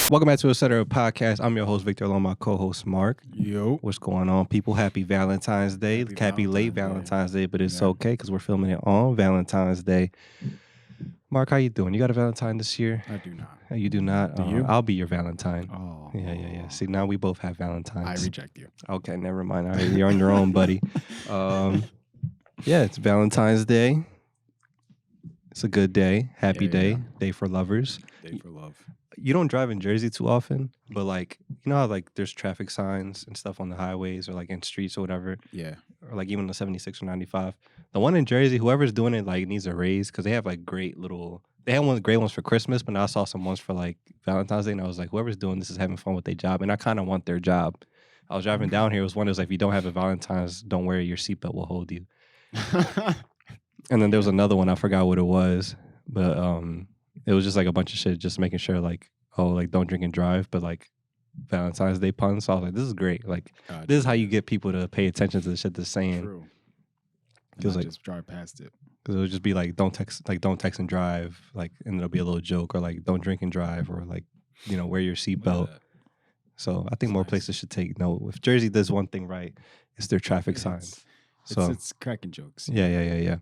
Welcome back to Etc. Podcast. I'm your host, Victor, along with my co-host, Mark. Yo. What's going on, people? Happy Valentine's Day. Happy late Valentine's Day, but it's okay because we're filming it on Valentine's Day. Mark, how you doing? You got a Valentine this year? I do not. You do not? Do you? I'll be your Valentine. Oh. Yeah. See, now we both have Valentines. I reject you. Okay, never mind. All right, you're on your own, buddy. It's Valentine's Day. It's a good day. Happy day. Day for lovers. Day for love. You don't drive in Jersey too often, but like, you know how like there's traffic signs and stuff on the highways or like in streets or whatever? Yeah. Or like even the 76 or 95. The one in Jersey, whoever's doing it like needs a raise because they have like great little, they had one great ones for Christmas, but now I saw some ones for like Valentine's Day and I was like, whoever's doing this is having fun with their job. And I kind of want their job. I was driving down here. It was one that was like, if you don't have a Valentine's, don't worry, your seatbelt will hold you. And then there was another one, I forgot what it was, but it was just like a bunch of shit, just making sure like, oh, like don't drink and drive, but like Valentine's Day puns. So I was like, this is great. Like this is how you get people to pay attention to the shit they're saying. True. Because like just drive past it. Because it would just be like don't text and drive, like, and it'll be a little joke, or like don't drink and drive, or like, you know, wear your seatbelt. So I think more places should take note. If Jersey does one thing right, it's their traffic signs. So it's cracking jokes. Yeah.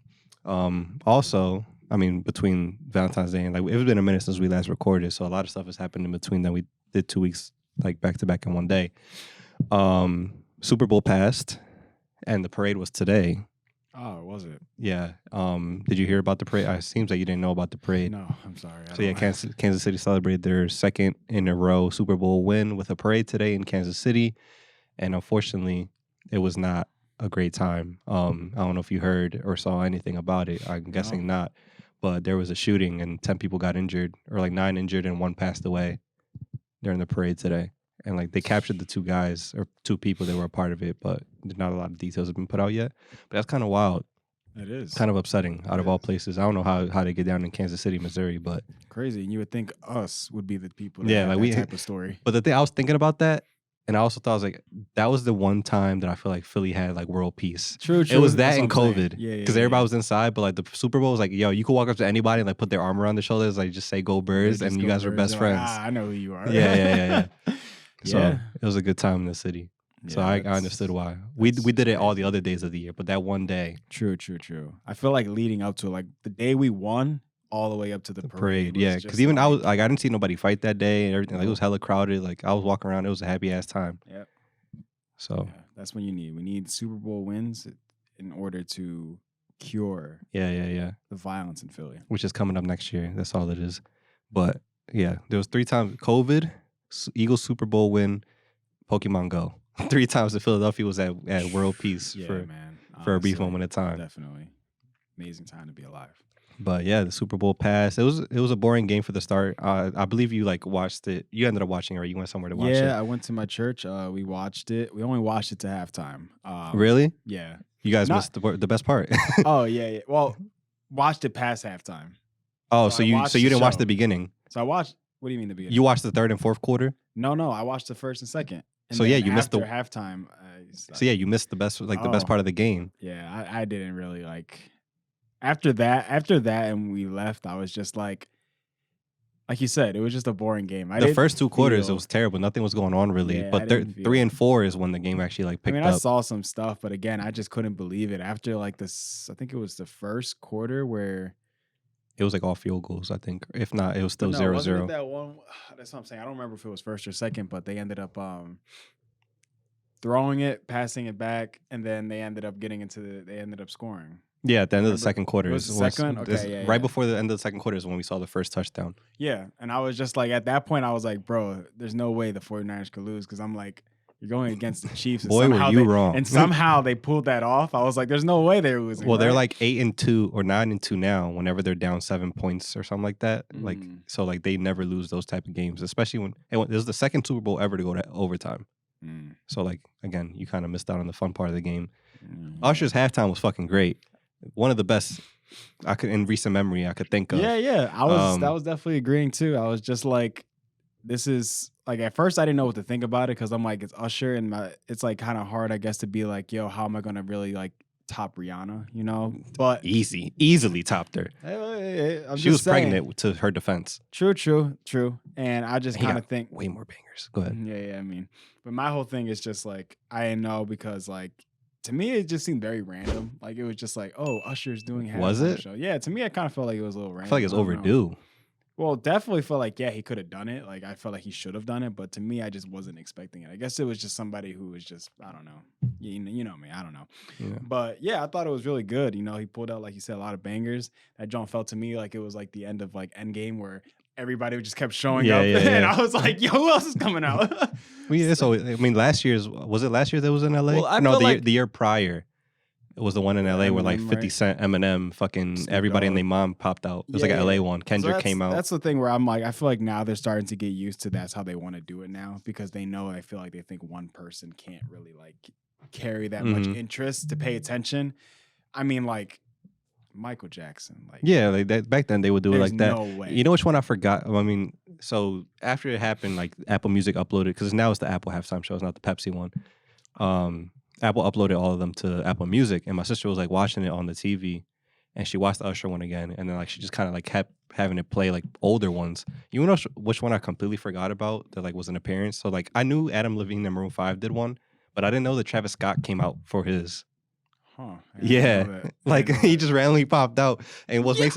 Also, I mean, between Valentine's Day and like it's been a minute since we last recorded, so a lot of stuff has happened in between that. We did 2 weeks like back to back in one day. Super Bowl passed, and the parade was today. Oh, was it? Yeah. Did you hear about the parade? It seems like you didn't know about the parade. No, I'm sorry. So yeah, Kansas City celebrated their second in a row Super Bowl win with a parade today in Kansas City, and unfortunately, it was not a great time. I don't know if you heard or saw anything about it. I'm guessing not. But there was a shooting and 10 people got injured, or like 9 injured and 1 passed away during the parade today. And like they captured the 2 guys or 2 people that were a part of it, but not a lot of details have been put out yet. But that's kind of wild. It is. Kind of upsetting out of all places. I don't know how they get down in Kansas City, Missouri, but crazy. And you would think us would be the people that yeah, have like that type of story. But the thing I was thinking about that, and I also thought I was like, that was the one time that I feel like Philly had like world peace. True. It was that in COVID. Yeah. Because everybody was inside, but like the Super Bowl was like, yo, you could walk up to anybody and like put their arm around their shoulders, like just say "Go Birds," and you guys were best friends. Like, I know who you are. Yeah. So it was a good time in the city. So I understood why. We did it all the other days of the year, but that one day. True. I feel like leading up to like the day we won, all the way up to the parade. Yeah, because even I was like, I didn't see nobody fight that day and everything. Like it was hella crowded. Like I was walking around, it was a happy ass time. Yep. So that's what we need Super Bowl wins in order to cure the violence in Philly, which is coming up next year. That's all it is. But yeah, there was 3 times COVID, Eagles Super Bowl win, Pokemon Go. 3 times that Philadelphia was at world peace for a brief moment of time. Definitely amazing time to be alive. But yeah, the Super Bowl passed. It was a boring game for the start. I believe you like watched it. You ended up watching it, or you went somewhere to watch it. Yeah, I went to my church. We watched it. We only watched it to halftime. Really? Yeah. You guys missed the best part. Oh yeah. Well, watched it past halftime. Oh, so you didn't watch the beginning. So I watched. What do you mean the beginning? You watched the 3rd and 4th quarter? No. I watched the 1st and 2nd. And so yeah, you missed the halftime. So yeah, you missed the best the best part of the game. Yeah, I didn't really like. After that, and we left, I was just like you said, it was just a boring game. The first 2 quarters, it was terrible. Nothing was going on really. Yeah, but 3 and 4 is when the game actually like picked up. I saw some stuff, but again, I just couldn't believe it. After like this, I think it was the 1st quarter where it was like all field goals. I think, if not, it was still 0-0. Wasn't it that one? That's what I'm saying. I don't remember if it was 1st or 2nd, but they ended up throwing it, passing it back, and then they ended up they ended up scoring. Yeah, at the end of the 2nd quarter. Was the second? Okay, right before the end of the 2nd quarter is when we saw the first touchdown. Yeah, and I was just like, at that point, I was like, bro, there's no way the 49ers could lose, because I'm like, you're going against the Chiefs. Boy, were you wrong. And somehow they pulled that off. I was like, there's no way they're losing. Well, they're like 8-2 or 9-2 now whenever they're down 7 points or something like that. Like, so like they never lose those type of games, especially when this is the 2nd Super Bowl ever to go to overtime. So like, again, you kind of missed out on the fun part of the game. Usher's halftime was fucking great. One of the best in recent memory I could think of. Yeah. I was definitely agreeing too. I was just like, this is like, at first I didn't know what to think about it, because I'm like, it's Usher, and it's like kind of hard, I guess, to be like, yo, how am I gonna really like top Rihanna, you know. But Easily topped her. I'm She was just saying. pregnant to her defense. True. And I just And he kind got of think, way more bangers. Go ahead. yeah. I mean, but my whole thing is just like I didn't know because like to me it just seemed very random. Like it was just like, oh, Usher's doing Was halftime it? show. Yeah, to me I kind of felt like it was a little I feel like random. it's I don't know. overdue. Well, definitely felt like yeah he could have done it. Like I felt like he should have done it, but to me I just wasn't expecting it. I guess it was just somebody who was just I don't know. You know me, I don't know. Yeah. But yeah, I thought it was really good. You know, he pulled out like you said a lot of bangers. That John felt to me like it was like the end of like Endgame where everybody just kept showing up, and I was like, "Yo, who else is coming out?" Well, yeah, so I mean, last year's was it last year that was in LA? Well, I No, feel like the year prior. It was the one in LA where like Eminem, 50 right? Cent, Eminem, fucking Snoop everybody and Dogg. their mom popped out. It was Yeah, like an yeah. LA one. So Kendrick came out. that's the thing where I'm like, I feel like now they're starting to get used to that's how they want to do it now because they know I feel like they think one person can't really like carry that much interest to pay attention. I mean, like Michael Jackson, like Yeah, like that back then they would do it there's like that. no way. You know which one I forgot? I mean, so after it happened, like Apple Music uploaded because now it's the Apple halftime show, it's not the Pepsi one. Apple uploaded all of them to Apple Music, and my sister was like watching it on the TV, and she watched the Usher one again, and then like she just kind of like kept having it play like older ones. You know which one I completely forgot about that like was an appearance? So like I knew Adam Levine and Maroon 5 did one, but I didn't know that Travis Scott came out for his. Huh? Yeah, like he just randomly popped out, and what makes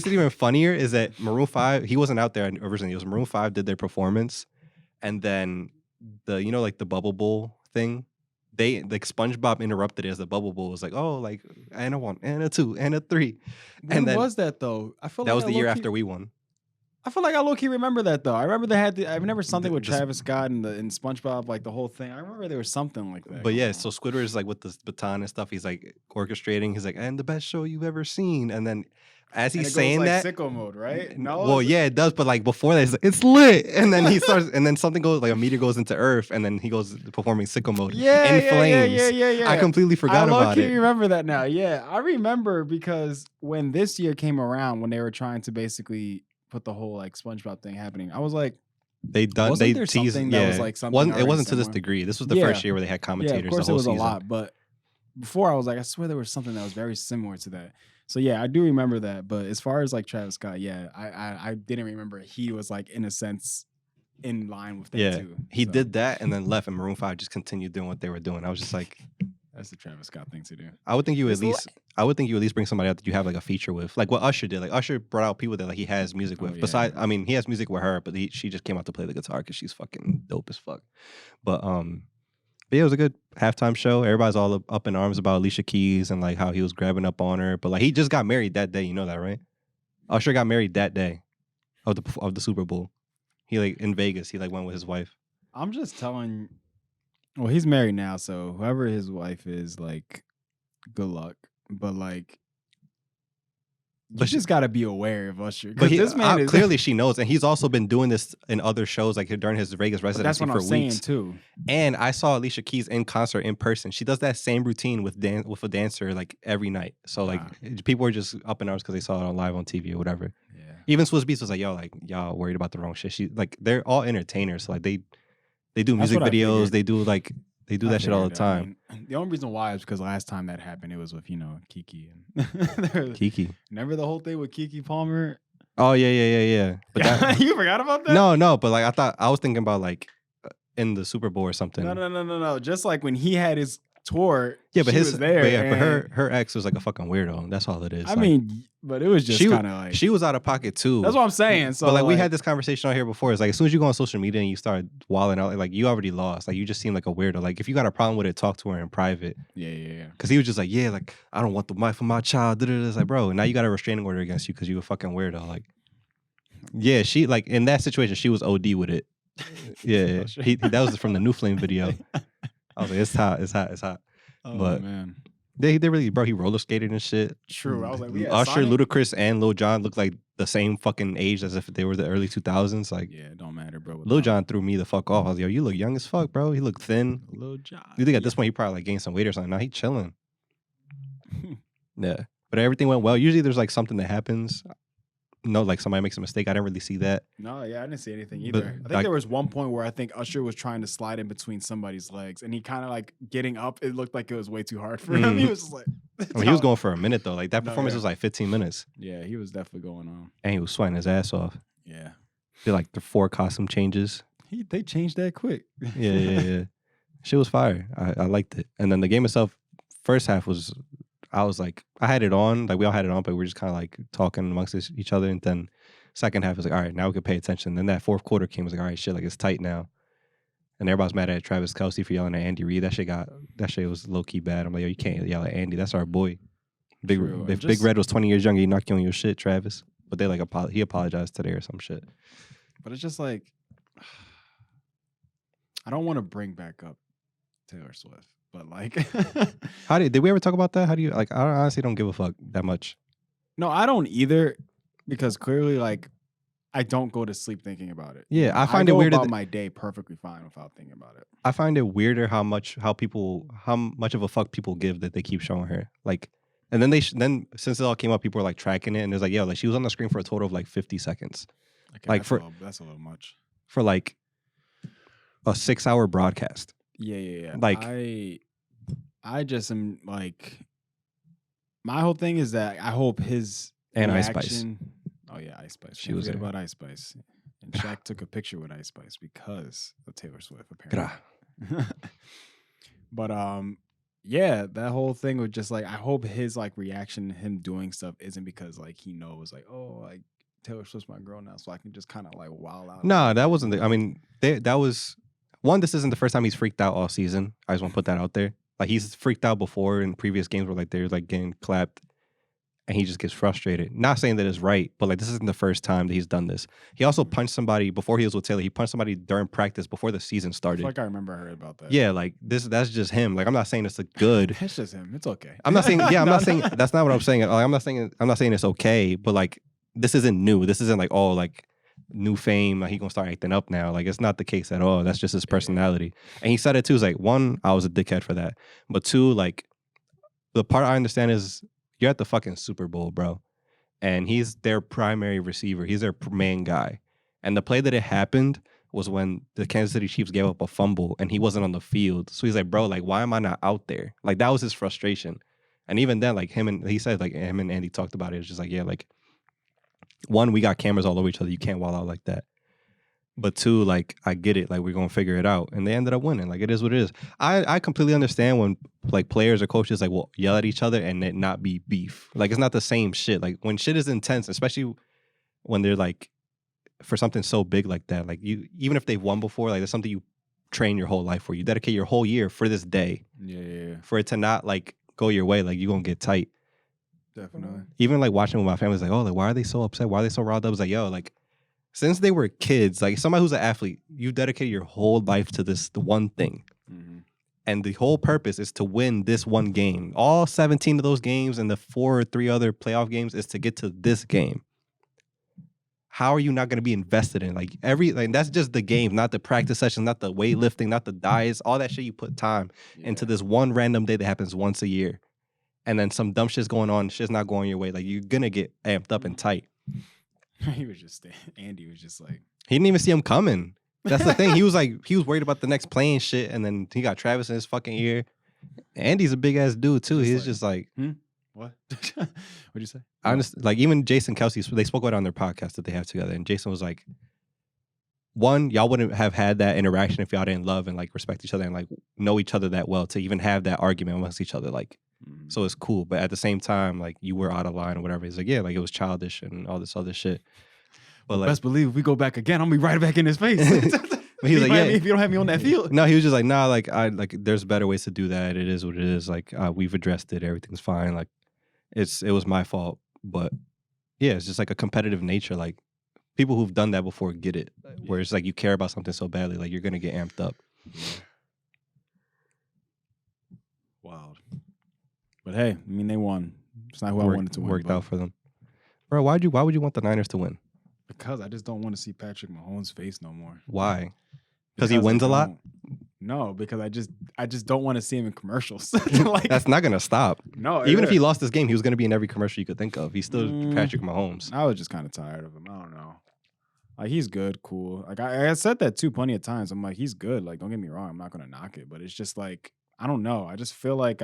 it even funnier is that Maroon 5 he wasn't out there originally. It was Maroon 5 did their performance, and then the like the Bubble Bowl thing. They like SpongeBob interrupted it as the Bubble Bowl was like, oh, like and a 1 and a 2 and a 3. When and then was that though? I feel that like was the year after we won. I feel like I low-key remember that though. I remember they had I remember something with Just- Travis Scott and SpongeBob, like the whole thing. I remember there was something like that. But yeah, going so on. Squidward is like with the baton and stuff. He's like orchestrating. He's like, and the best show you've ever seen. And then as And he's it saying goes like that, sicko mode, right? No, well, yeah, it does. But like before that, it's lit. And then he starts, and then something goes like a meteor goes into Earth, and then he goes performing sicko mode in flames. Yeah. I completely forgot about I it. remember that now. Yeah, I remember because when this year came around, when they were trying to basically put the whole like SpongeBob thing happening, I was like, They wasn't there teased. something Yeah, that was like something wasn't it already wasn't to this similar? degree. This was the Yeah. first year where they had Yeah, commentators of course the it whole was season. a lot, but before I was like, I swear there was something that was very similar to that. So yeah, I do remember that. But as far as like Travis Scott, yeah, I didn't remember he was like in a sense in line with that Yeah, too. he So did that and then left, and Maroon 5 just continued doing what they were doing. I was just like, that's the Travis Scott thing to do. I would think you would It's at least. I would think you at least bring somebody out that you have like a feature with, like what Usher did. Like Usher brought out people that like he has music with. Oh, yeah. Besides, I mean, he has music with her, but she just came out to play the guitar because she's fucking dope as fuck. But yeah, it was a good halftime show. Everybody's all up in arms about Alicia Keys and like how he was grabbing up on her. But like he just got married that day. You know that, right? Usher got married that day of the Super Bowl. He like in Vegas. He like went with his wife. I'm just telling. Well, he's married now, so whoever his wife is, like, good luck. But like, you just got to be aware of Usher. But This man is clearly she knows, and he's also been doing this in other shows, like during his Vegas But residency that's what for I'm saying weeks. too. And I saw Alicia Keys in concert in person. She does that same routine with a dancer like every night. So like people were just up in arms because they saw it on live on TV or whatever. Yeah. Even Swizz Beatz was like, "Yo, like y'all worried about the wrong shit." She like they're all entertainers. So, like they do That's music what I videos. figured. They do that shit all the figured, I time. mean, the only reason why is because last time that happened, it was with Kiki and Kiki. Remember the whole thing with Kiki Palmer? Oh yeah. But that, You forgot about that? no. But like I was thinking about like in the Super Bowl or something. No. Just like when he had his tour, Yeah, but she was there. but and- her ex was like a fucking weirdo. That's all it is. I Like, mean, but it was just kind of like she was out of pocket too. that's what I'm saying. So but like we had this conversation on here before. It's like as soon as you go on social media and you start wilding out, like you already lost. Like you just seem like a weirdo. Like if you got a problem with it, talk to her in private. Yeah. Because he was just like, yeah, like I don't want the wife of my child. It's like, bro, now you got a restraining order against you because you a fucking weirdo. Like, yeah, she like in that situation, she was OD with it. Yeah, that was from the New Flame video. I was like, it's hot. Oh But man, they really, bro, he roller skated and shit. true. I was like, Usher, Ludacris, and Lil Jon look like the same fucking age as if they were the early 2000s. Like, yeah, it don't matter, bro. Lil Jon threw me the fuck off. I was like, yo, you look young as fuck, bro. He looked thin. Lil Jon. You think at this point he probably like gained some weight or something? Now he chilling. Yeah, but everything went well. Usually there's like something that happens. No, like somebody makes a mistake. I didn't really see that. No, yeah, I didn't see anything But, either. I think like- there was one point where I think Usher was trying to slide in between somebody's legs, and he kind of like getting up. It looked like it was way too hard for him. He was just like, I mean, he was going for a minute though. Like that No, performance yeah. was like 15 minutes, Yeah, he was definitely going on. and he was sweating his ass off. Yeah. Did like the 4 costume changes. They changed that quick. Yeah. Shit was fire. I liked it. And then the game itself, first half was, I was like, I had it on, like we all had it on, but we were just kind of like talking amongst each other. And then second half was like, all right, now we can pay attention. Then that fourth quarter came, was like, all right, shit, like it's tight now. And everybody's mad at Travis Kelce for yelling at Andy Reid. That shit was low key bad. I'm like, yo, you can't yell at Andy. That's our boy. If Big Red was 20 years younger, he'd knock you on your shit, Travis. But they like he apologized today or some shit. But it's just like, I don't want to bring back up Taylor Swift, but like, did we ever talk about that? How do you like? I honestly don't give a fuck that much. No, I don't either, because clearly, like, I don't go to sleep thinking about it. Yeah, I find it weird about my day perfectly fine without thinking about it. I find it weirder how much of a fuck people give that they keep showing her. Like, and then then since it all came up, people were like tracking it, and there's like, yo, like she was on the screen for a total of like 50 seconds. Okay, like that's a little much for like a 6-hour broadcast. Yeah. Like, I just am like, my whole thing is that I hope his and reaction, Ice Spice. Oh yeah, Ice Spice. She was there. About Ice Spice, and Shaq took a picture with Ice Spice because of Taylor Swift, apparently. But yeah, that whole thing was just like, I hope his like reaction, him doing stuff, isn't because like he knows like, oh, like Taylor Swift's my girl now, so I can just kind of like wild out. No, that wasn't. I mean, that was one. This isn't the first time he's freaked out all season. I just want to put that out there. Like he's freaked out before in previous games where like they're like getting clapped, and he just gets frustrated. Not saying that it's right, but like this isn't the first time that he's done this. He also punched somebody before he was with Taylor. He punched somebody during practice before the season started. I feel like I remember I heard about that. Yeah, like that's just him. Like I'm not saying it's good. It's just him. It's okay. I'm not saying. Yeah, I'm not saying. That's not what I'm saying. Like, I'm not saying it's okay. But like this isn't new. This isn't like like new fame. Like he gonna start acting up now. Like it's not the case at all. That's just his personality. And he said it too. It's like, one, I was a dickhead for that. But two, like the part I understand is you're at the fucking Super Bowl, bro. And he's their primary receiver. He's their main guy. And the play that it happened was when the Kansas City Chiefs gave up a fumble and he wasn't on the field. So he's like, bro, like, why am I not out there? Like, that was his frustration. And even then, like, he said, like, him and Andy talked about it. It's just like, yeah, like, one, we got cameras all over each other. You can't wild out like that. But two, like, I get it. Like, we're going to figure it out. And they ended up winning. Like, it is what it is. I completely understand when, like, players or coaches, like, will yell at each other and it not be beef. Like, it's not the same shit. Like, when shit is intense, especially when they're, like, for something so big like that, like, you, even if they've won before, like, that's something you train your whole life for. You dedicate your whole year for this day. Yeah. For it to not, like, go your way, like, you're going to get tight. Definitely. Even, like, watching with my family, it's like, oh, like, why are they so upset? Why are they so riled up? It's like, yo, like, since they were kids, like somebody who's an athlete, you dedicated your whole life to the one thing. Mm-hmm. And the whole purpose is to win this one game. All 17 of those games and the 4 or 3 other playoff games is to get to this game. How are you not going to be invested in? Like that's just the game, not the practice sessions, not the weightlifting, not the diets, all that shit you put time into this one random day that happens once a year. And then some dumb shit's going on, shit's not going your way. Like you're going to get amped up and tight. Andy was just like, he didn't even see him coming. That's the thing. He was worried about the next play and shit, and then he got Travis in his fucking ear. Andy's a big ass dude too. He's just like, what? What'd you say? I understand. Like even Jason Kelce, they spoke about it on their podcast that they have together, and Jason was like, one, y'all wouldn't have had that interaction if y'all didn't love and like respect each other and like know each other that well to even have that argument amongst each other. Like, so it's cool, but at the same time, like you were out of line or whatever. He's like, yeah, like it was childish and all this other shit. But like, best believe if we go back again, I'm gonna be right back in his face. But he's like, yeah, if you don't have me on that field. No, he was just like, nah, like there's better ways to do that. It is what it is. Like we've addressed it. Everything's fine. Like it was my fault. But yeah, it's just like a competitive nature. Like people who've done that before get it. Where it's like you care about something so badly, like you're gonna get amped up. Wild. But hey, I mean, they won. It's not who I wanted to win. Worked out for them. Bro, why would you want the Niners to win? Because I just don't want to see Patrick Mahomes' face no more. Why? Because he wins a lot? No, because I just don't want to see him in commercials. Like, that's not gonna stop. No, even if he lost this game, he was gonna be in every commercial you could think of. He's still Patrick Mahomes. I was just kind of tired of him. I don't know. Like he's good, cool. Like I said that too plenty of times. I'm like, he's good. Like, don't get me wrong, I'm not gonna knock it, but it's just like, I don't know. I just feel like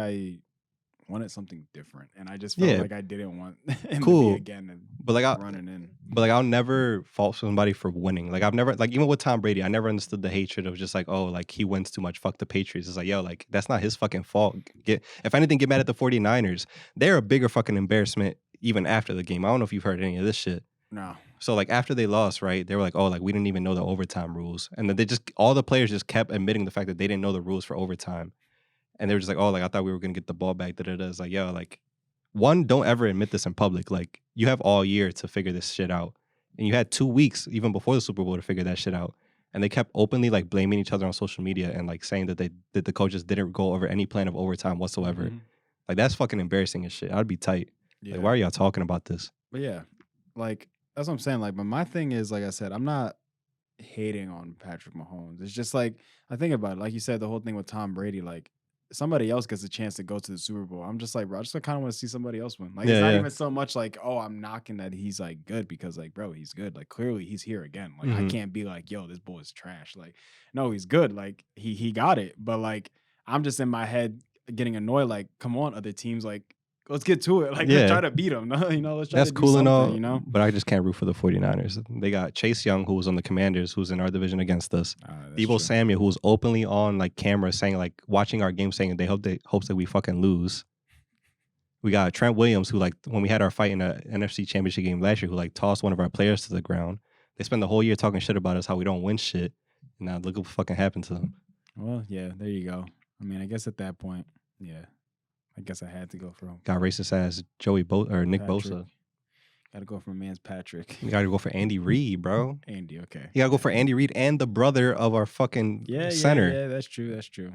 wanted something different, and I just felt like I didn't want him to be again and but like running in. But like I'll never fault somebody for winning. Like I've never like even with Tom Brady, I never understood the hatred of just like, oh, like he wins too much. Fuck the Patriots. It's like, yo, like that's not his fucking fault. If anything, get mad at the 49ers. They're a bigger fucking embarrassment even after the game. I don't know if you've heard any of this shit. No. So like after they lost, right? They were like, oh, like we didn't even know the overtime rules. And then all the players just kept admitting the fact that they didn't know the rules for overtime. And they were just like, oh, like I thought we were gonna get the ball back. It's like, yo, like one, don't ever admit this in public. Like you have all year to figure this shit out. And you had 2 weeks even before the Super Bowl to figure that shit out. And they kept openly like blaming each other on social media and like saying that the coaches didn't go over any plan of overtime whatsoever. Mm-hmm. Like that's fucking embarrassing as shit. I'd be tight. Yeah. Like why are y'all talking about this? But yeah, like that's what I'm saying. Like, but my thing is, like I said, I'm not hating on Patrick Mahomes. It's just like I think about it. Like you said, the whole thing with Tom Brady, like somebody else gets a chance to go to the Super Bowl. I'm just like, bro, I just kind of want to see somebody else win. Like, it's not even so much like, oh, I'm knocking that he's like good because like, bro, he's good. Like, clearly he's here again. Like, I can't be like, yo, this boy is trash. Like, no, he's good. Like, he got it. But like, I'm just in my head getting annoyed. Like, come on, other teams, like, let's get to it. Like, let's try to beat them. You know, let's try That's to do cool and all, you know? But I just can't root for the 49ers. They got Chase Young, who was on the Commanders, who's in our division against us. Deebo Samuel, who was openly on like camera saying, like, watching our game saying they hopes that we fucking lose. We got Trent Williams, who like when we had our fight in the NFC Championship game last year, who like tossed one of our players to the ground. They spend the whole year talking shit about us, how we don't win shit. And now look what fucking happened to them. Well, yeah, there you go. I mean, I guess at that point, yeah. I guess I had to go for him. Got racist ass Nick Bosa. Got to go for man's Patrick. You got to go for Andy Reid, bro. Andy, okay. You got to go for Andy Reid and the brother of our fucking center. Yeah, that's true. That's true.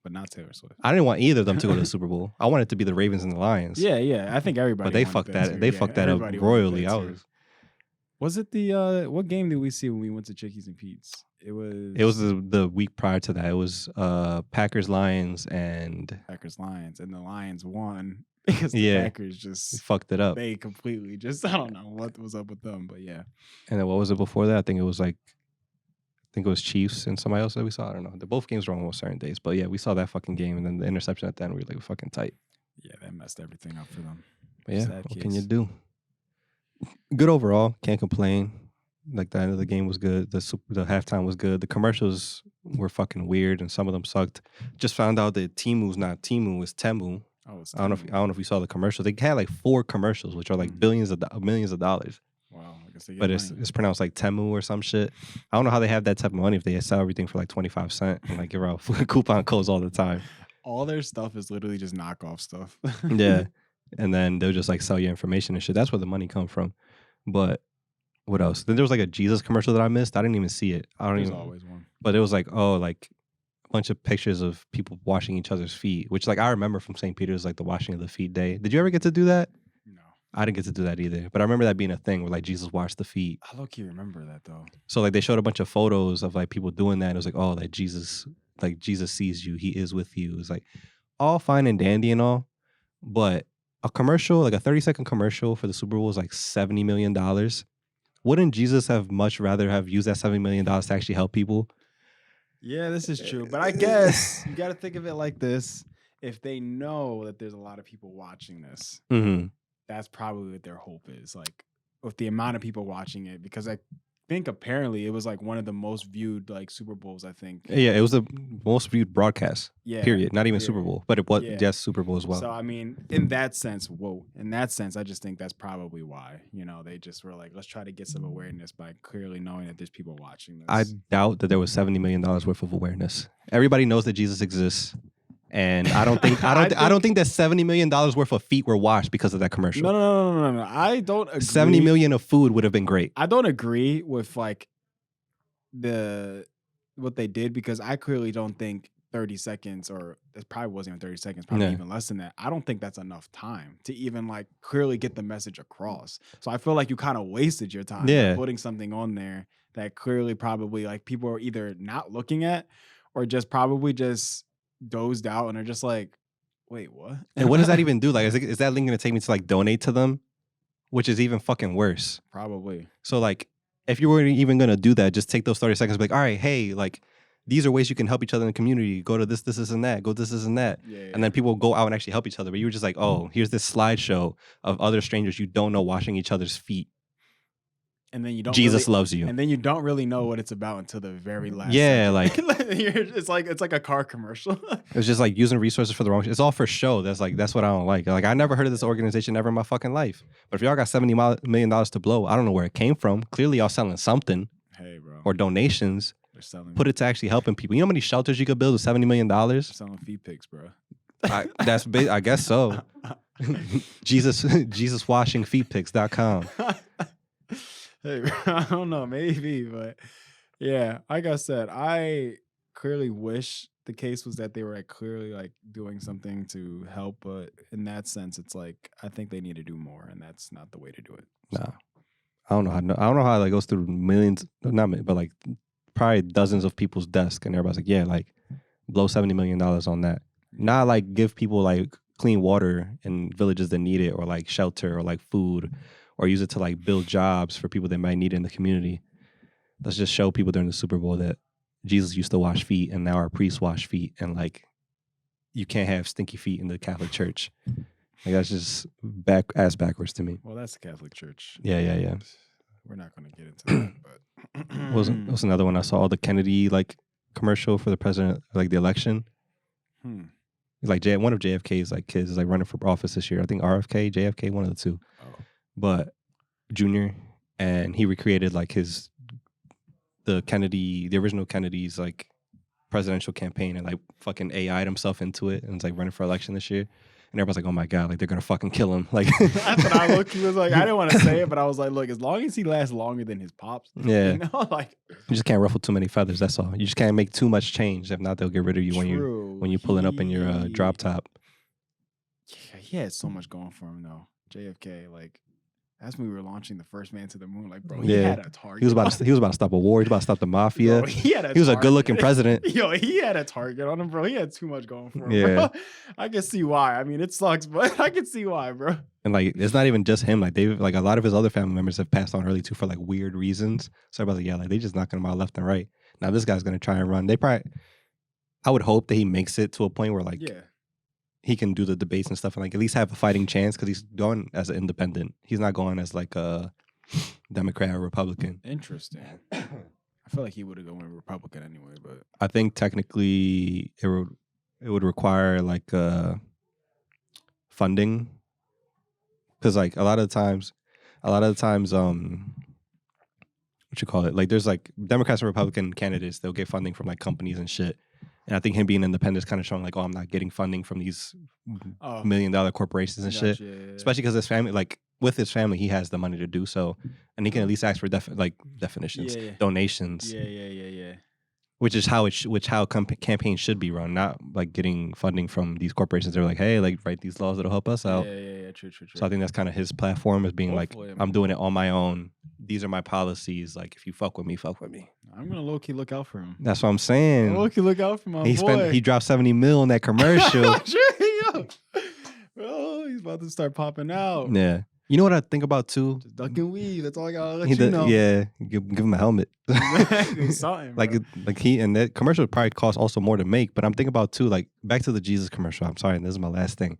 But not Taylor Swift. I didn't want either of them to go to the Super Bowl. I wanted it to be the Ravens and the Lions. Yeah. I think everybody. But they fucked that. They fucked that up royally. Was it the what game did we see when we went to Chickies and Pete's? It was the week prior to that. It was Packers Lions, and the Lions won because the Packers just fucked it up. They completely just I don't know what was up with them, but yeah. And then what was it before that? I think it was Chiefs and somebody else that we saw. I don't know. Both games were on certain days, but yeah, we saw that fucking game, and then the interception at the end. We were like fucking tight. Yeah, that messed everything up for them. But yeah, what can you do? Good overall. Can't complain. Like the end of the game was good. The halftime was good. The commercials were fucking weird, and some of them sucked. Just found out that Timu's not Timu, it's Temu. Oh, it's Temu. I don't know if you saw the commercials. They had like 4 commercials, which are like millions of dollars. Wow, I guess they get but money. It's pronounced like Temu or some shit. I don't know how they have that type of money if they sell everything for like 25 cents and like give out coupon codes all the time. All their stuff is literally just knockoff stuff. Yeah, and then they'll just like sell you information and shit. That's where the money comes from. But what else? Then there was like a Jesus commercial that I missed. I didn't even see it. There's always one. But it was like, oh, like a bunch of pictures of people washing each other's feet, which like I remember from St. Peter's, like the washing of the feet day. Did you ever get to do that? No. I didn't get to do that either. But I remember that being a thing where like Jesus washed the feet. I low-key remember that though. So like they showed a bunch of photos of like people doing that. And it was like, oh, like Jesus sees you. He is with you. It's like all fine and dandy and all. But a commercial, like a 30-second commercial for the Super Bowl is like $70 million. Wouldn't Jesus have much rather have used that $70 million to actually help people? Yeah, this is true. But I guess you got to think of it like this. If they know that there's a lot of people watching this, that's probably what their hope is. Like with the amount of people watching it, because I think apparently it was like one of the most viewed like Super Bowls, I think. Yeah, it was the most viewed broadcast. Yeah. Period. Not even Super Bowl. But it was just Super Bowl as well. So I mean, in that sense, I just think that's probably why. You know, they just were like, let's try to get some awareness by clearly knowing that there's people watching this. I doubt that there was $70 million worth of awareness. Everybody knows that Jesus exists. And I don't think I don't think that $70 million worth of feet were washed because of that commercial. No. I don't agree. 70 million of food would have been great. I don't agree with like what they did, because I clearly don't think 30 seconds, or it probably wasn't even 30 seconds, probably even less than that. I don't think that's enough time to even like clearly get the message across. So I feel like you kind of wasted your time putting something on there that clearly probably like people are either not looking at or just probably just dozed out and are just like, wait, what? And what does that even do? Like, is that link going to take me to like donate to them? Which is even fucking worse. Probably. So like, if you were even going to do that, just take those 30 seconds and be like, all right, hey, like, these are ways you can help each other in the community. Go to this, and that. Go this, and that. Yeah, And then people go out and actually help each other. But you were just like, oh, here's this slideshow of other strangers you don't know washing each other's feet. And then you don't. Jesus loves you. And then you don't really know what it's about until the very last. Yeah, second. like it's like a car commercial. it's just like using resources for the wrong. It's all for show. That's what I don't like. Like I never heard of this organization ever in my fucking life. But if y'all got $70 million to blow, I don't know where it came from. Clearly, y'all selling something. Hey, bro. Or donations. They're selling. Put it to actually helping people. You know how many shelters you could build with $70 million? They're selling feet pics, bro. I guess so. JesusWashingFeetPics.com. Hey, I don't know, maybe, but yeah, like I said, I clearly wish the case was that they were like clearly like doing something to help, but in that sense, it's like I think they need to do more, and that's not the way to do it. So. Nah, I don't know how it like goes through millions, not millions, but like probably dozens of people's desks, and everybody's like, yeah, like blow $70 million on that. Not like give people like clean water in villages that need it, or like shelter, or like food, or use it to like build jobs for people that might need it in the community. Let's just show people during the Super Bowl that Jesus used to wash feet, and now our priests wash feet, and like you can't have stinky feet in the Catholic Church. Like that's just backwards to me. Well, that's the Catholic Church. Yeah. We're not going to get into that, but was another one I saw, the Kennedy like commercial for the president, like the election. Like one of JFK's like kids is like running for office this year. I think RFK, JFK, one of the two. Oh. But Junior, and he recreated like the original Kennedy's like presidential campaign, and like fucking AI'd himself into it, and it's like running for election this year. And everybody's like, oh my God, like they're gonna fucking kill him. Like that's what I looked. He was like, I didn't want to say it, but I was like, look, as long as he lasts longer than his pops, yeah, you know, like you just can't ruffle too many feathers. That's all. You just can't make too much change. If not, they'll get rid of you when you're pulling up in your drop top. Yeah, he had so much going for him though. JFK, like that's when we were launching the first man to the moon. Like, bro, he had a target. He was about to stop a war. He was about to stop the mafia. Bro, he was a good looking president. Yo, he had a target on him, bro. He had too much going for him. Yeah. Bro. I can see why. I mean, it sucks, but I can see why, bro. And like, it's not even just him. Like they've like a lot of his other family members have passed on early too for like weird reasons. So everybody's like, yeah, like they just knocking him out left and right. Now this guy's gonna try and run. I would hope that he makes it to a point where like he can do the debates and stuff and like at least have a fighting chance, because he's going as an independent. He's not going as like a Democrat or Republican. Interesting. I feel like he would have gone Republican anyway, but I think technically it would require like funding, because like a lot of the times what you call it, like there's like Democrats and Republican candidates, they'll get funding from like companies and shit. And I think him being independent is kind of showing like, oh, I'm not getting funding from these $1 million corporations and shit. Yeah. Especially because his family, like with his family, he has the money to do so, and he can at least ask for definitions, donations. Yeah. Which is how campaigns should be run, not like getting funding from these corporations. They're like, hey, like write these laws that'll help us out. Yeah. True. So I think that's kind of his platform, as being Hopefully, like, I'm doing it on my own. These are my policies. Like, if you fuck with me, fuck with me. I'm gonna low key look out for him. That's what I'm saying. Low key look out for my boy. He dropped $70 million on that commercial. Bro, he's about to start popping out. Yeah. You know what I think about too? Just duck and weave. That's all I gotta let you know. Yeah, give him a helmet. Something, like he, and that commercial probably costs also more to make. But I'm thinking about too, like back to the Jesus commercial. I'm sorry, and this is my last thing.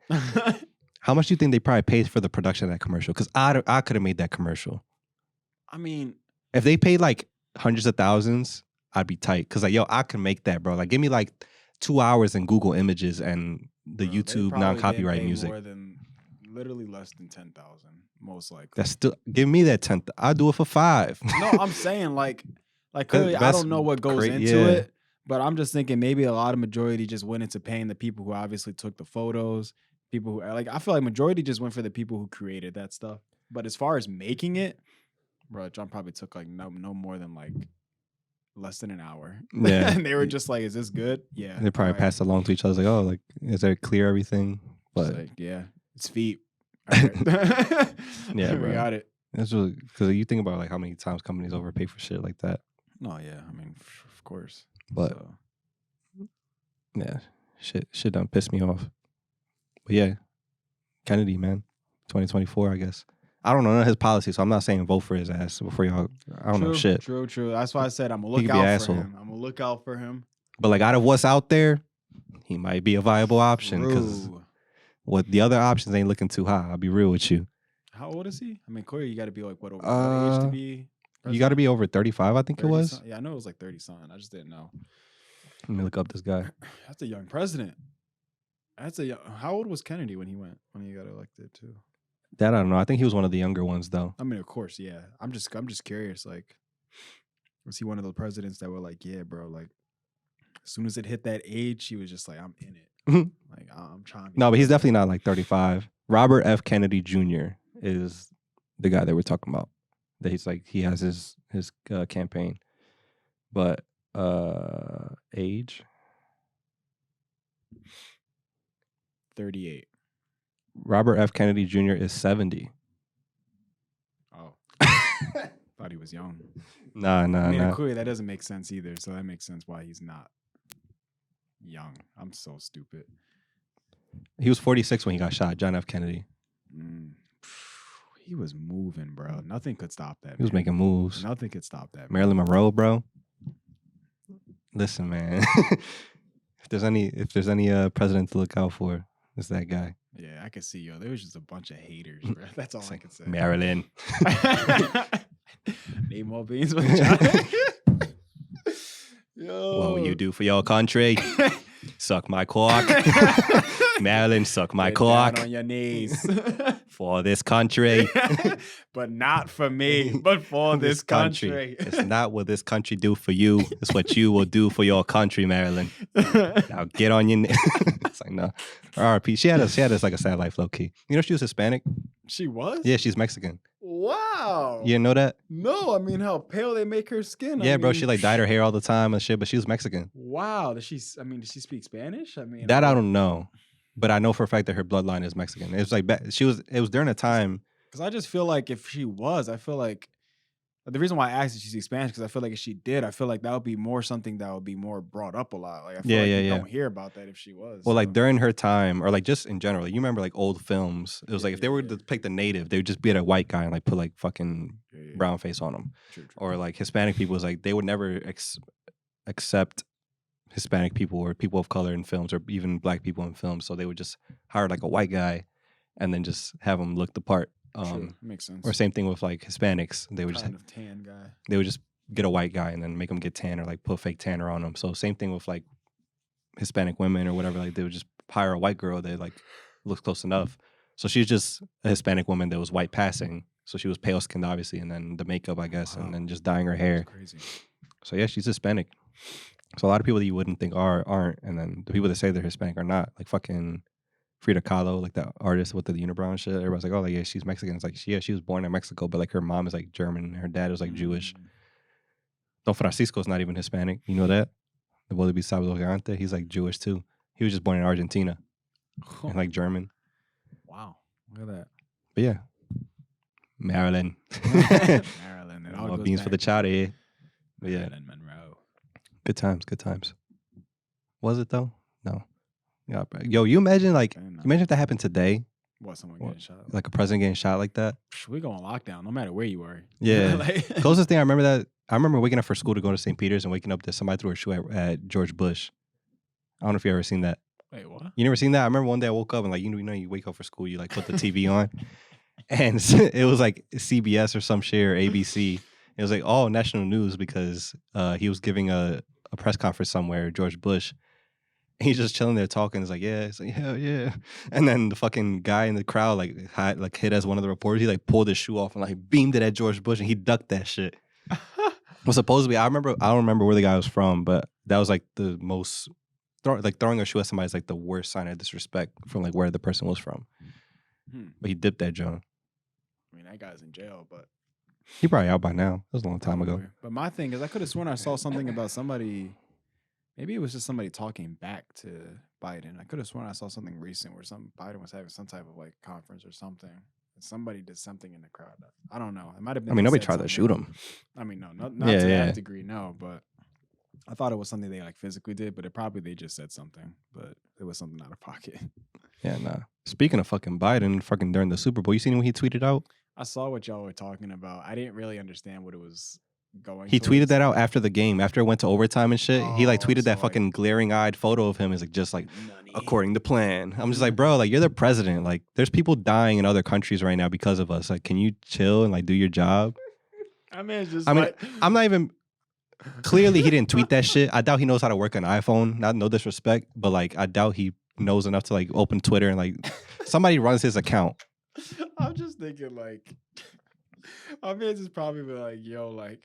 How much do you think they probably paid for the production of that commercial? Because I could have made that commercial. I mean, if they paid like hundreds of thousands, I'd be tight. Because like, yo, I can make that, bro. Like, give me like 2 hours in Google Images and the YouTube non-copyright music. More than literally less than 10,000, most likely. That's still, give me that 10. I'll do it for 5. No, I'm saying like clearly I don't know what goes into it, but I'm just thinking maybe a lot of majority just went into paying the people who obviously took the photos. People who like, I feel like majority just went for the people who created that stuff. But as far as making it, bro, John probably took like no more than like less than an hour. Yeah. And they were just like, is this good? Yeah. They probably passed along to each other like, oh, like, is that clear everything? But like, yeah, it's feet. All right. Yeah, bro. We got it. That's really, because you think about like how many times companies overpay for shit like that. No, yeah. I mean, of course. But yeah, shit done pissed me off. But yeah, Kennedy, man, 2024, I guess. I don't know none of his policies, so I'm not saying vote for his ass before y'all. I don't know shit. True. That's why I said I'm gonna look out for him. I'm gonna look out for him. But like out of what's out there, he might be a viable option because what the other options ain't looking too high. I'll be real with you. How old is he? I mean, Corey, you got to be like what age to be president? You got to be over 35, I think it was. Yeah, I know it was like 30 something. I just didn't know. Let me look up this guy. That's a young president. How old was Kennedy when he got elected too? That I don't know. I think he was one of the younger ones though. I mean, of course, yeah. I'm just curious. Like, was he one of those presidents that were like, yeah, bro, like, as soon as it hit that age, he was just like, I'm in it. Like, I'm trying. No, but he's definitely not like 35. Robert F. Kennedy Jr. is the guy that we're talking about. That he's like, he has his campaign. But age? 38. Robert F. Kennedy Jr. is 70. Oh. Thought he was young. Nah. I mean, clearly that doesn't make sense either. So that makes sense why he's not young. I'm so stupid. He was 46 when he got shot, John F. Kennedy. He was moving, bro. Nothing could stop that. He was making moves. Nothing could stop that. Marilyn Monroe, bro. Listen, man. if there's any president to look out for, it's that guy. Yeah, I can see, yo. There was just a bunch of haters, bro. That's all I can say. Marilyn. Name more beans with the Yo. What will you do for your country? Suck my cock. Marilyn, suck my cock. Down on your knees. For this country. But not for me, but for this country. It's not what this country do for you. It's what you will do for your country, Marilyn. Now get on your knees. It's like, no. RP. She had us like a sad life, low key. You know she was Hispanic? She was? Yeah, she's Mexican. Wow. You didn't know that? No, I mean, how pale they make her skin. Yeah, bro, she like dyed her hair all the time and shit, but she was Mexican. Wow. Does she speak Spanish? I mean, that I don't know. But I know for a fact that her bloodline is Mexican. It was like it was during a time. Because I just feel like if she was, I feel like the reason why I asked if she speaks Spanish, because I feel like if she did, I feel like that would be more something that would be more brought up a lot. Like I feel like you don't hear about that if she was. Well, like during her time, or like just in general, you remember like old films. It was like if they were to pick the native, they would just be a white guy and like put like fucking brown face on him. True. Or like Hispanic people was like they would never accept Hispanic people or people of color in films or even black people in films. So they would just hire like a white guy and then just have him look the part. Makes sense. Or same thing with like Hispanics. They would kind of tan guy. They would just get a white guy and then make him get tan or like put fake tanner on him. So same thing with like Hispanic women or whatever. Like they would just hire a white girl that like looks close enough. So she's just a Hispanic woman that was white passing. So she was pale skinned obviously, and then the makeup I guess, and then just dyeing her hair. That's crazy. So yeah, she's Hispanic. So a lot of people that you wouldn't think aren't, and then the people that say they're Hispanic are not. Like fucking Frida Kahlo, like that artist with the unibrow and shit. Everybody's like, oh, like, yeah, she's Mexican. It's like, she was born in Mexico, but like her mom is like German and her dad is like Jewish. Don Francisco's not even Hispanic. You know that? The Abuelo Bisablo Gigante, he's like Jewish too. He was just born in Argentina and like German. Wow, look at that. But yeah, Marilyn. Marilyn. It all beans for the chowder here. But yeah, Marilyn Monroe. Good times. Was it though? No. Yeah, bro. Yo, you imagine imagine if that happened today. What, someone getting shot? Like a president getting shot like that? We go on lockdown, no matter where you are. Yeah. Closest thing I remember waking up for school to go to St. Peter's and waking up that somebody threw a shoe at George Bush. I don't know if you ever seen that. Wait, what? You never seen that? I remember one day I woke up and like you know you wake up for school, you like put the TV on, and it was like CBS or some shit or ABC. It was like all national news because he was giving a press conference somewhere, George Bush. And he's just chilling there talking. It's like, yeah. And then the fucking guy in the crowd like hit as one of the reporters. He like pulled his shoe off and like beamed it at George Bush and he ducked that shit. Well, supposedly, I don't remember where the guy was from, but that was like the most throwing a shoe at somebody is like the worst sign of disrespect from like where the person was from. But he dipped that John. I mean, that guy's in jail, but he probably out by now. That was a long time ago. But my thing is, I could have sworn I saw something about somebody. Maybe it was just somebody talking back to Biden. I could have sworn I saw something recent where Biden was having some type of like conference or something. And somebody did something in the crowd. I don't know. It might have been. I mean, nobody tried to shoot him. I mean, no, not to that degree, no. But I thought it was something they like physically did. But they just said something. But it was something out of pocket. Yeah, nah. Speaking of fucking Biden, fucking during the Super Bowl, you seen what he tweeted out? I saw what y'all were talking about. I didn't really understand what it was going He tweeted towards? that out after the game, after it went to overtime and shit. He like Oh, tweeted so that fucking glaring-eyed photo of him as like just like nutty. according to plan. I'm just like, bro, like you're the president. Like there's people dying in other countries right now because of us. Like, can you chill and like do your job? I mean, it's just I mean, like I'm not even. Clearly, he didn't tweet that shit. I doubt he knows how to work an iPhone. Not no disrespect, but like I doubt he knows enough to like open Twitter and like somebody runs his account. I'm just thinking like, my man's is probably be like, yo, like,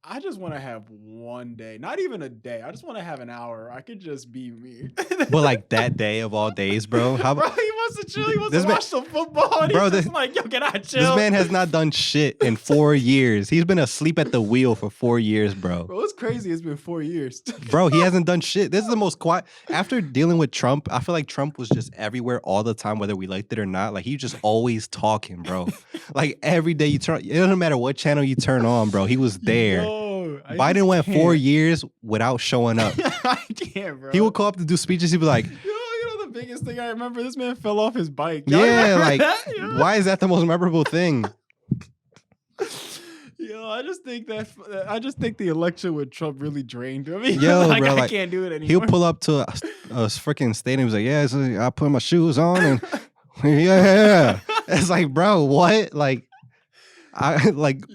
I just want to have one day, not even a day. I just want to have an hour. I could just be me. But like that day of all days, bro. How Bro, about he wants to chill. He wants this to man- watch some football. And Bro, he's this- just like, yo, can I chill? this man has not done shit in 4 years. He's been asleep at the wheel for 4 years, bro. Bro, it's crazy. It's been 4 years. Bro, he hasn't done shit. This is the most quiet. After dealing with Trump, I feel like Trump was just everywhere all the time, whether we liked it or not. Like he just always talking, bro. Like every day you turn, it doesn't matter what channel you turn on, bro. He was there. Yo, I Biden just went 4 can't. years without showing up. I can't, bro. He would call up to do speeches. He'd be like, You know the biggest thing I remember? This man fell off his bike. Y'all yeah, remember like, that? Yo? why is that the most memorable thing? Yo, I just think the election with Trump really drained him. Yo, like, bro, I like, can't do it anymore. He'll pull up to a freaking stadium. He's like, yeah, so I put my shoes on and yeah. It's like, bro, what? Like,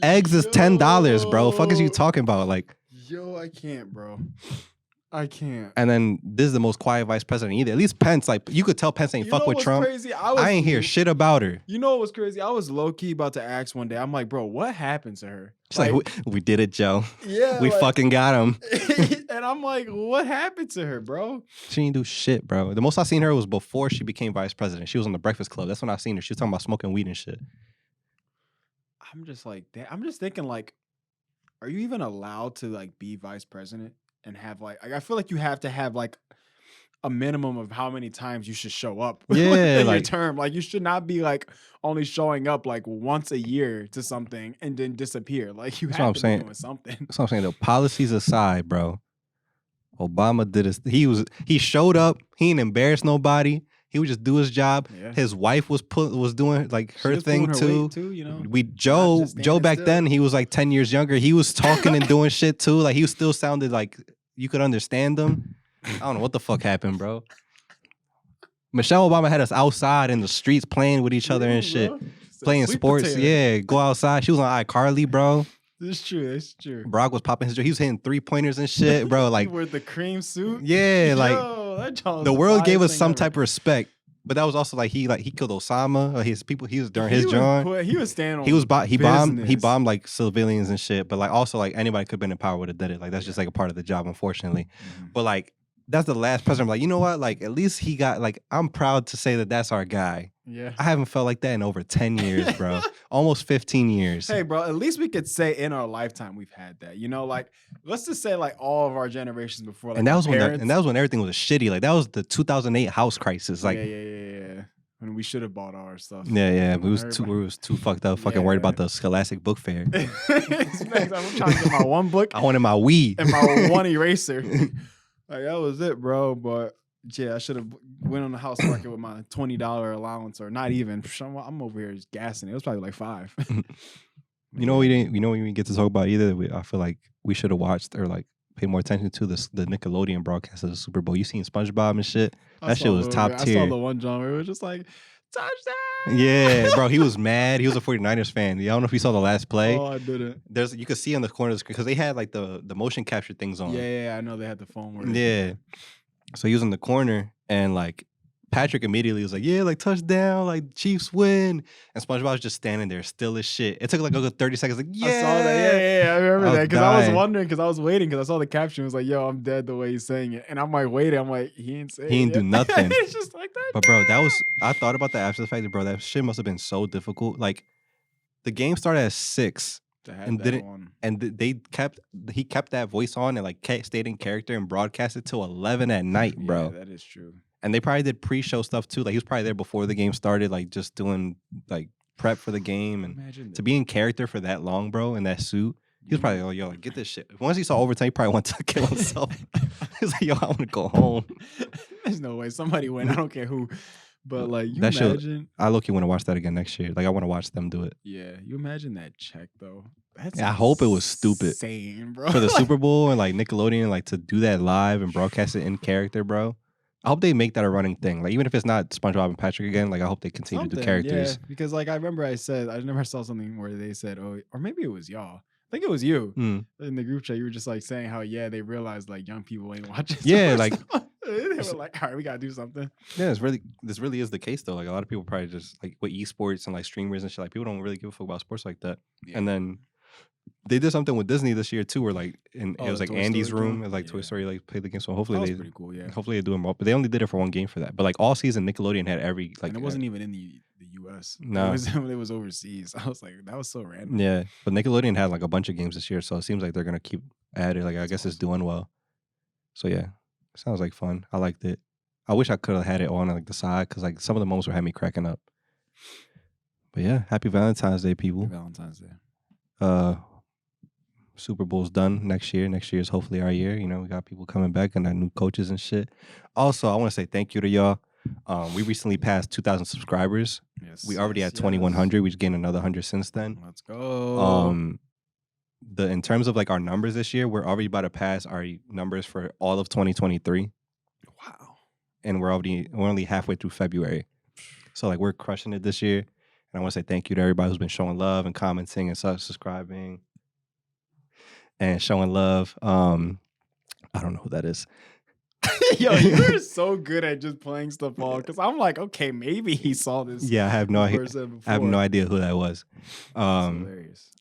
eggs is $10, bro. Fuck is you talking about? Like, Yo, I can't, bro. I can't. and then this is the most quiet vice president either. At least Pence, like, you could tell Pence ain't You fuck know with what's Trump. Crazy? I ain't hear shit about her. You know what was crazy? I was low key about to ask one day. I'm like, bro, what happened to her? She's like, we did it, Joe. Yeah, We like- fucking got him. And I'm like, what happened to her, bro? She didn't do shit, bro. The most I seen her was before she became vice president. She was on the Breakfast Club. That's when I seen her. She was talking about smoking weed and shit. I'm just like, I'm just thinking, like, are you even allowed to like be vice president and have like I feel like you have to have like a minimum of how many times you should show up Yeah, within your like- term. Like you should not be like only showing up like once a year to something and then disappear. Like you That's what have I'm to saying. be doing something. That's what I'm saying. The policies aside, bro. Obama did his. He showed up. He didn't embarrass nobody. He would just do his job. Yeah. His wife was doing like She her was thing pulling her too. weight too, you know. Joe just standing back still. then, he was like 10 years younger. He was talking and doing shit too. Like he still sounded like you could understand him. I don't know what the fuck happened, bro. Michelle Obama had us outside in the streets playing with each other and shit. Bro. Playing Sweet sports. potato. Yeah, go outside. She was on iCarly, bro. It's true. It's true. Brock was popping his joint. He was hitting 3-pointers and shit, bro. Like, He wore the cream suit. yeah, like Yo, that John was the world gave flyest us thing some ever. type of respect. But that was also like he killed Osama or his people. He was during his He was joint. He was standing. He was he business. bombed like civilians and shit. But like also like anybody could have been in power would have did it. Like that's just like a part of the job, unfortunately. Mhm. But like that's the last president. I'm like, you know what? Like at least he got like I'm proud to say that that's our guy. Yeah. I haven't felt like that in over 10 years, bro. Almost 15 years. Hey, bro, at least we could say in our lifetime we've had that. You know, like let's just say like all of our generations before. Like, and that was when parents, everything was shitty. Like that was the 2008 house crisis. Like yeah. When we should have bought our stuff. yeah. We When was everybody- too fucked up. Fucking worried Yeah. about the Scholastic Book Fair. I'm trying to get my one book I wanted my weed. and my one eraser. Like that was it, bro. But yeah, I should have went on the house market with my $20 allowance, or not even. I'm over here just gassing it. It was probably like $5. You know we didn't get to talk about either. I feel like we should have watched or like pay more attention to the Nickelodeon broadcast of the Super Bowl. You seen SpongeBob and shit? I That saw shit was the- top I tier. saw the one John where it was just like touchdown. Yeah, bro, he was mad. He was a 49ers fan. I don't know if you saw the last play. Oh, I didn't. You could see on the corner of the screen because they had like the motion capture things on. Yeah, I know they had the phone where Yeah. So he was in the corner and like Patrick immediately was like, yeah, like touchdown, like Chiefs win. And SpongeBob was just standing there still as shit. It took like a good 30 seconds, like, yeah. I saw that. Yeah. I remember I was that because I was dying. wondering because I was waiting because I saw the caption. It was like, "Yo, I'm dead." The way he's saying it, and I'm like waiting. I'm like, he ain't saying. He ain't it do yet. nothing. It's just like that. But bro, I thought about that after the fact that, bro, that shit must have been so difficult. Like the game started at 6 and he kept that voice on and like stayed in character and broadcasted till 11 at night, bro. Yeah, that is true. And they probably did pre-show stuff too. Like he was probably there before the game started, like just doing like prep for the game and Imagine to be in character for that long, bro, in that suit. He was probably like, yo, like, get this shit. Once he saw overtime, he probably wanted to kill himself. He was like, yo, I want to go home. There's no way somebody went. I don't care who. But like, you That shit- imagine? I look, you want to watch that again next year. Like I want to watch them do it. Yeah, you imagine that check though. That's Yeah, I hope it was stupid insane, bro. for the Like, Super Bowl and like Nickelodeon, like to do that live and broadcast it in character, bro. I hope they make that a running thing. Like even if it's not SpongeBob and Patrick again, like I hope they continue to do something, yeah. characters. Because like I remember I never saw something where they said, oh, or maybe it was y'all. I think it was you Mm. in the group chat. You were just like saying how they realized like young people ain't watching. Yeah, sports like stuff. They were like, all right, we gotta do something. yeah, this really is the case though. Like a lot of people probably just like with esports and like streamers and shit, like people don't really give a fuck about sports like that. Yeah. And then they did something with Disney this year too, where like it Oh, was the like Toy Andy's Story room, joint? it was like Toy Yeah. Story like played the game. So That was pretty cool, yeah. hopefully they do them all. But they only did it for one game for that. But like all season, Nickelodeon had every like And it wasn't even in the US. No. It was overseas. I was like, that was so random. Yeah, but Nickelodeon had like a bunch of games this year, so it seems like they're gonna keep at it. Like I guess it's doing well. So yeah, sounds like fun. I liked it. I wish I could have had it on like the side because like some of the moments were having me cracking up. But yeah, happy Valentine's Day, people. Happy Valentine's Day. Super Bowl's done next year. Next year is hopefully our year. You know, we got people coming back and our new coaches and shit. Also, I want to say thank you to y'all. We recently passed 2,000 subscribers. Yes. We already yes, had 2,100. We just gained another 100 since then. Let's go. In terms of like our numbers this year, we're already about to pass our numbers for all of 2023. Wow. And we're only halfway through February. So like we're crushing it this year. And I want to say thank you to everybody who's been showing love and commenting and subscribing and showing love. I don't know who that is. Yo, you're so good at just playing stuff off because I'm like, okay, maybe he saw this. Yeah, I have no idea. I have no idea who that was. That's hilarious.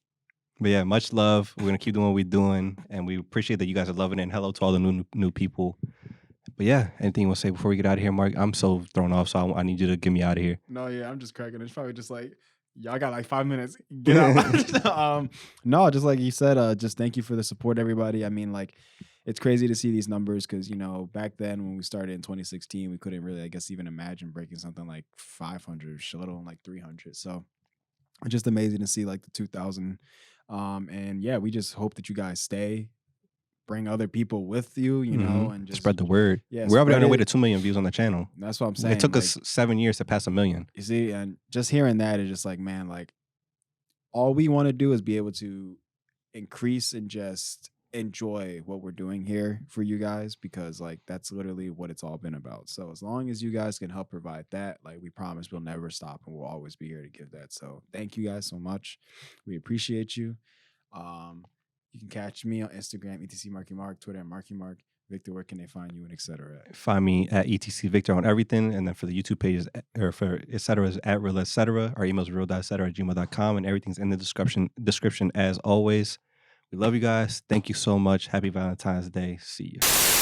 But yeah, much love. We're gonna keep doing what we're doing, and we appreciate that you guys are loving it. And hello to all the new people. But yeah, anything you want to say before we get out of here, Mark? I'm so thrown off, so I need you to get me out of here. No, yeah, I'm just cracking. It's probably just like, y'all got like 5 minutes. Get out. No, just like you said, just thank you for the support, everybody. I mean, like, it's crazy to see these numbers because, you know, back then when we started in 2016, we couldn't really, I guess, even imagine breaking something like 500, let alone like 300. So it's just amazing to see like the 2,000. And yeah, we just hope that you guys stay. Bring other people with you, you know, and just spread the word. Yeah, we're already on our way to 2 million views on the channel. That's what I'm saying. It took us 7 years to pass 1 million. You see, and just hearing that is just like, man, like all we want to do is be able to increase and just enjoy what we're doing here for you guys because like that's literally what it's all been about. So as long as you guys can help provide that, like we promise we'll never stop and we'll always be here to give that. So thank you guys so much. We appreciate you. You can catch me on Instagram, etc. Marky Mark, Twitter at Marky Mark. Victor, where can they find you and etc.? Find me at etc Victor on everything, and then for the YouTube pages or for etc. is at real etc. Our email is real.etc@gmail.com, and everything's in the description as always. We love you guys. Thank you so much. Happy Valentine's Day. See you.